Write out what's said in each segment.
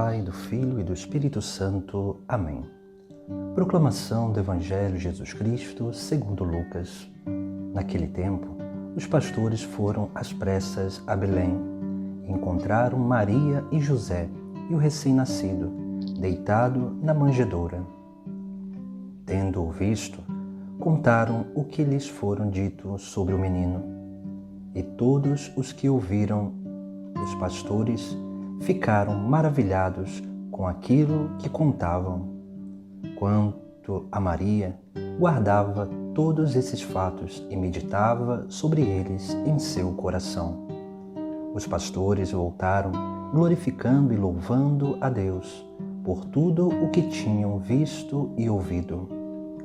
Pai, do Filho e do Espírito Santo. Amém. Proclamação do Evangelho de Jesus Cristo segundo Lucas. Naquele tempo, os pastores foram às pressas a Belém e encontraram Maria e José e o recém-nascido, deitado na manjedoura. Tendo-o visto, contaram o que lhes foram dito sobre o menino. E todos os que ouviram os pastores ficaram maravilhados com aquilo que contavam. Quanto a Maria, guardava todos esses fatos e meditava sobre eles em seu coração. Os pastores voltaram, glorificando e louvando a Deus por tudo o que tinham visto e ouvido,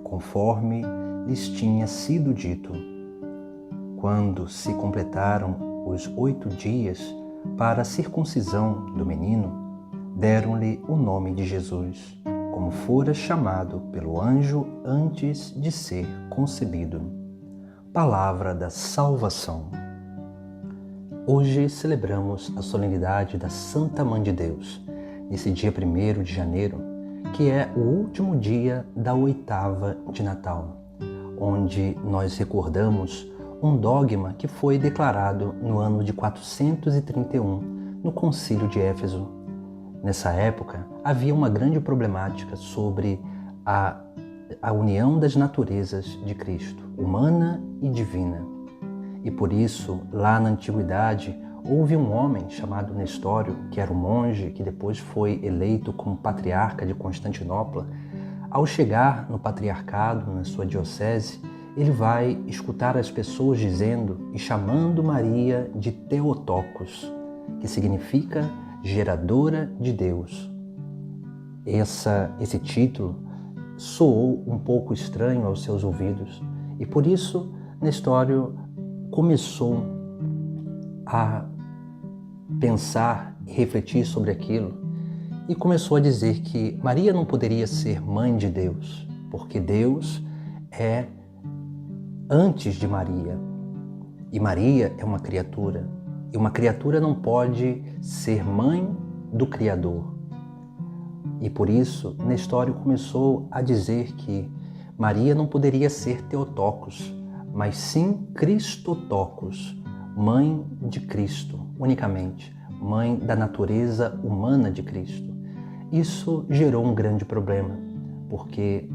conforme lhes tinha sido dito. Quando se completaram os 8 dias para a circuncisão do menino, deram-lhe o nome de Jesus, como fora chamado pelo anjo antes de ser concebido. Palavra da salvação. Hoje celebramos a solenidade da Santa Mãe de Deus, nesse dia 1º de janeiro, que é o último dia da 8ª de Natal, onde nós recordamos um dogma que foi declarado no ano de 431, no Concílio de Éfeso. Nessa época, havia uma grande problemática sobre a união das naturezas de Cristo, humana e divina. E por isso, lá na Antiguidade, houve um homem chamado Nestório, que era um monge, que depois foi eleito como patriarca de Constantinopla. Ao chegar no patriarcado, na sua diocese, ele vai escutar as pessoas dizendo e chamando Maria de Theotokos, que significa geradora de Deus. Esse título soou um pouco estranho aos seus ouvidos e por isso Nestório começou a pensar e refletir sobre aquilo e começou a dizer que Maria não poderia ser mãe de Deus, porque Deus é antes de Maria, e Maria é uma criatura, e uma criatura não pode ser mãe do Criador. E por isso, Nestório começou a dizer que Maria não poderia ser Theotokos, mas sim Christotokos, mãe de Cristo, unicamente, mãe da natureza humana de Cristo. Isso gerou um grande problema, porque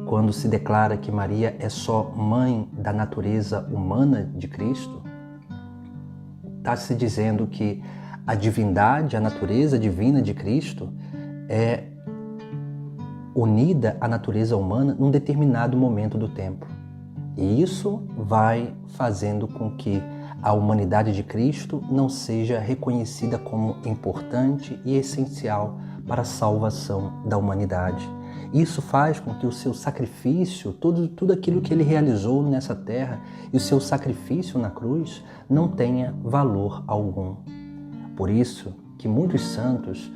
quando se declara que Maria é só mãe da natureza humana de Cristo, está se dizendo que a divindade, a natureza divina de Cristo é unida à natureza humana num determinado momento do tempo. E isso vai fazendo com que a humanidade de Cristo não seja reconhecida como importante e essencial para a salvação da humanidade. Isso faz com que o seu sacrifício, tudo aquilo que ele realizou nessa terra e o seu sacrifício na cruz não tenha valor algum. Por isso que muitos santos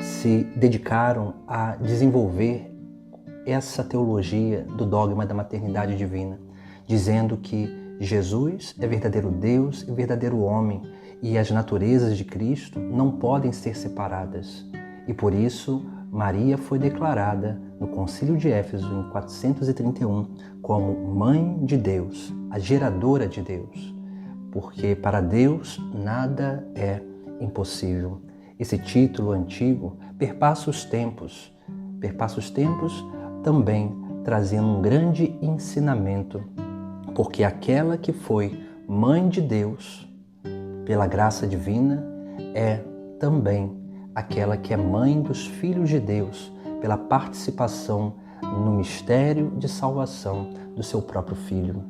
se dedicaram a desenvolver essa teologia do dogma da maternidade divina, dizendo que Jesus é verdadeiro Deus e verdadeiro homem e as naturezas de Cristo não podem ser separadas. E por isso Maria foi declarada no Concílio de Éfeso em 431 como Mãe de Deus, a geradora de Deus, porque para Deus nada é impossível. Esse título antigo perpassa os tempos também trazendo um grande ensinamento, porque aquela que foi Mãe de Deus, pela graça divina, é também aquela que é mãe dos filhos de Deus, pela participação no mistério de salvação do seu próprio Filho.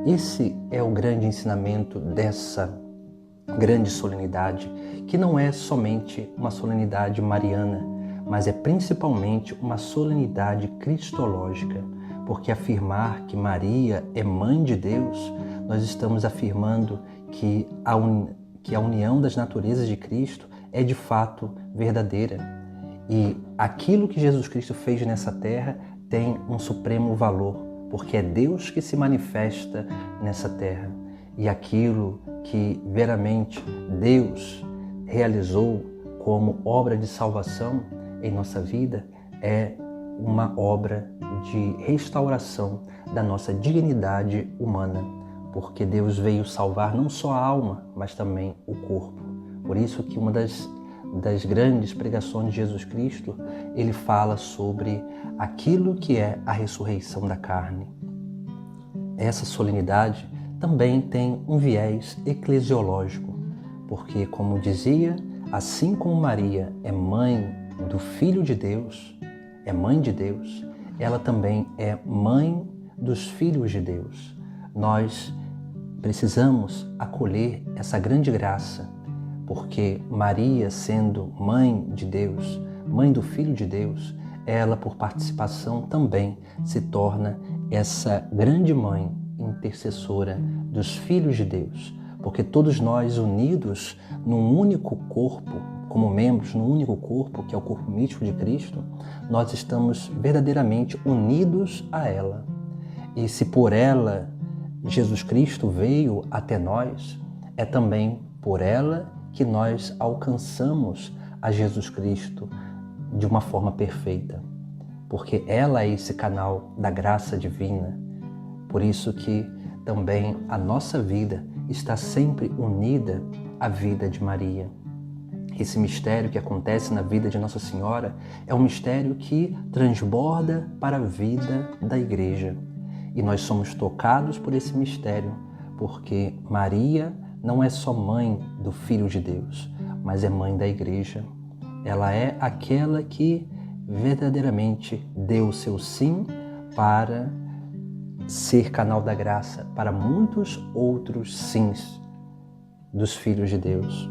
Esse é o grande ensinamento dessa grande solenidade, que não é somente uma solenidade mariana, mas é principalmente uma solenidade cristológica, porque afirmar que Maria é mãe de Deus, nós estamos afirmando que a união das naturezas de Cristo é de fato verdadeira. E aquilo que Jesus Cristo fez nessa terra tem um supremo valor, porque é Deus que se manifesta nessa terra. E aquilo que veramente Deus realizou como obra de salvação em nossa vida, é uma obra de restauração da nossa dignidade humana, porque Deus veio salvar não só a alma, mas também o corpo. Por isso que uma das grandes pregações de Jesus Cristo, ele fala sobre aquilo que é a ressurreição da carne. Essa solenidade também tem um viés eclesiológico, porque, como dizia, assim como Maria é mãe do Filho de Deus, é mãe de Deus, ela também é mãe dos filhos de Deus. Nós precisamos acolher essa grande graça, porque Maria, sendo mãe de Deus, mãe do Filho de Deus, ela, por participação, também se torna essa grande mãe intercessora dos filhos de Deus, porque todos nós unidos num único corpo, como membros num único corpo, que é o corpo místico de Cristo, nós estamos verdadeiramente unidos a ela. E se por ela Jesus Cristo veio até nós, é também por ela que nós alcançamos a Jesus Cristo de uma forma perfeita, porque ela é esse canal da graça divina. Por isso que também a nossa vida está sempre unida à vida de Maria. Esse mistério que acontece na vida de Nossa Senhora é um mistério que transborda para a vida da Igreja. E nós somos tocados por esse mistério, porque Maria não é só mãe do Filho de Deus, mas é mãe da Igreja. Ela é aquela que verdadeiramente deu o seu sim para ser canal da graça para muitos outros sims dos filhos de Deus.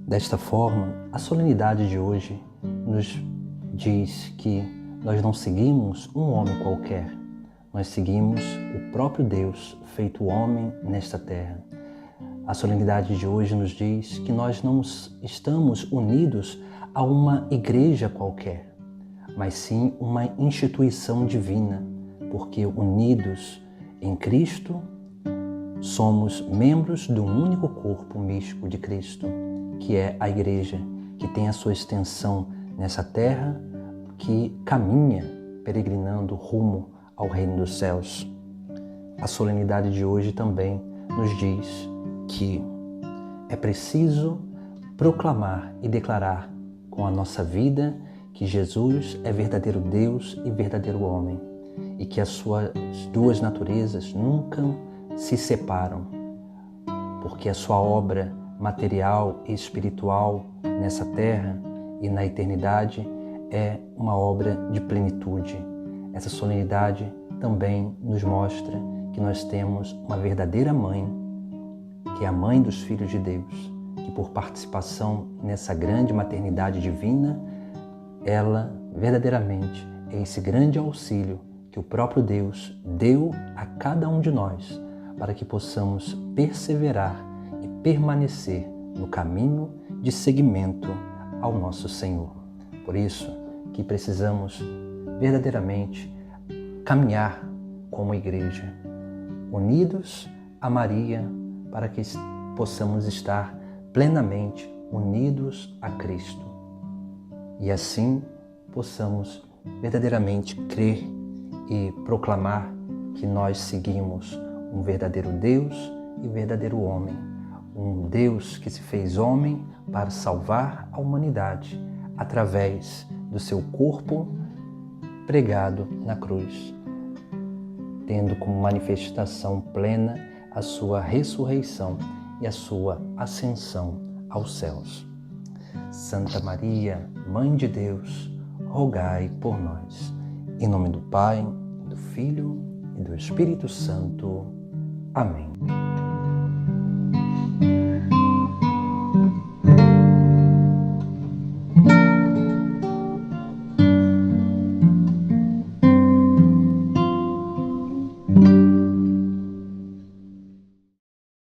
Desta forma, a solenidade de hoje nos diz que nós não seguimos um homem qualquer, nós seguimos o próprio Deus feito homem nesta terra. A solenidade de hoje nos diz que nós não estamos unidos a uma igreja qualquer, mas sim uma instituição divina, porque unidos em Cristo somos membros de um único corpo místico de Cristo, que é a Igreja, que tem a sua extensão nessa terra, que caminha peregrinando rumo ao reino dos céus. A solenidade de hoje também nos diz que é preciso proclamar e declarar com a nossa vida que Jesus é verdadeiro Deus e verdadeiro homem, e que as suas duas naturezas nunca se separam, porque a sua obra material e espiritual nessa terra e na eternidade é uma obra de plenitude. Essa solenidade também nos mostra que nós temos uma verdadeira mãe, que é a mãe dos filhos de Deus, que por participação nessa grande maternidade divina, ela verdadeiramente é esse grande auxílio que o próprio Deus deu a cada um de nós, para que possamos perseverar e permanecer no caminho de seguimento ao nosso Senhor. Por isso que precisamos verdadeiramente caminhar como igreja, unidos a Maria, para que possamos estar plenamente unidos a Cristo. E assim possamos verdadeiramente crer e proclamar que nós seguimos um verdadeiro Deus e verdadeiro homem, um Deus que se fez homem para salvar a humanidade através do seu corpo pregado na cruz, tendo como manifestação plena a sua ressurreição e a sua ascensão aos céus. Santa Maria, Mãe de Deus, rogai por nós. Em nome do Pai, do Filho e do Espírito Santo. Amém.